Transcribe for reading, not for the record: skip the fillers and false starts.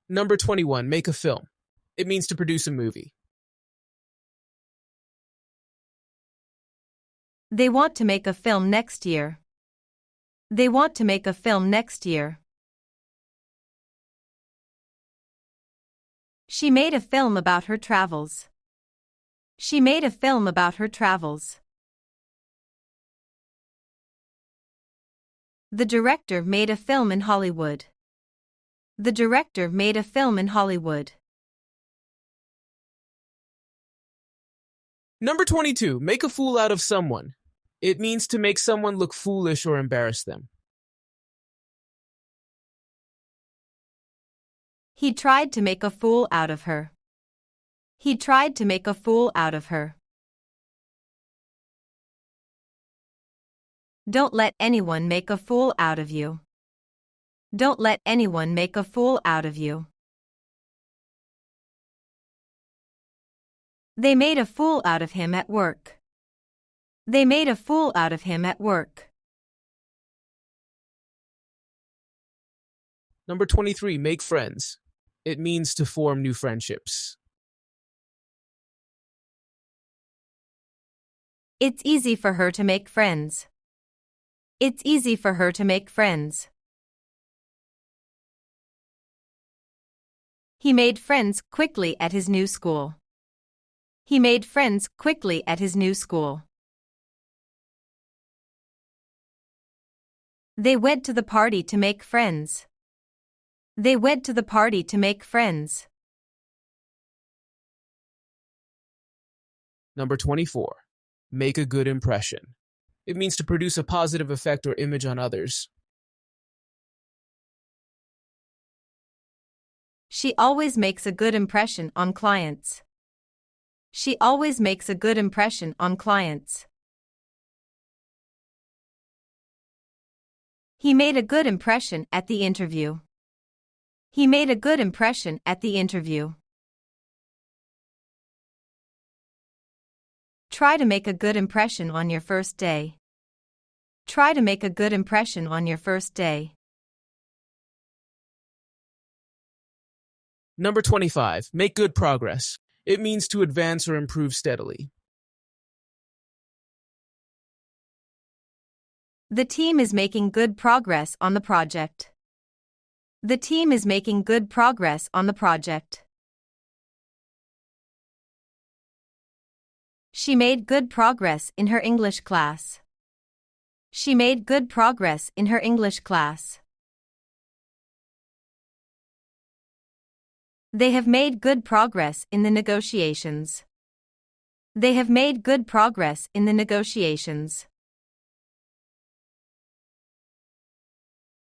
Number 21, make a film. It means to produce a movie. They want to make a film next year. They want to make a film next year. She made a film about her travels. She made a film about her travels. The director made a film in Hollywood. The director made a film in Hollywood. Number 22, make a fool out of someone. It means to make someone look foolish or embarrass them. He tried to make a fool out of her. He tried to make a fool out of her. Don't let anyone make a fool out of you. Don't let anyone make a fool out of you. They made a fool out of him at work. They made a fool out of him at work. Number 23, make friends. It means to form new friendships. It's easy for her to make friends. It's easy for her to make friends. He made friends quickly at his new school. He made friends quickly at his new school. They went to the party to make friends. They went to the party to make friends. Number 24, make a good impression. It means to produce a positive effect or image on others. She always makes a good impression on clients. She always makes a good impression on clients. He made a good impression at the interview. He made a good impression at the interview. Try to make a good impression on your first day. Try to make a good impression on your first day. Number 25, make good progress. It means to advance or improve steadily. The team is making good progress on the project. The team is making good progress on the project. She made good progress in her English class. She made good progress in her English class. They have made good progress in the negotiations. They have made good progress in the negotiations.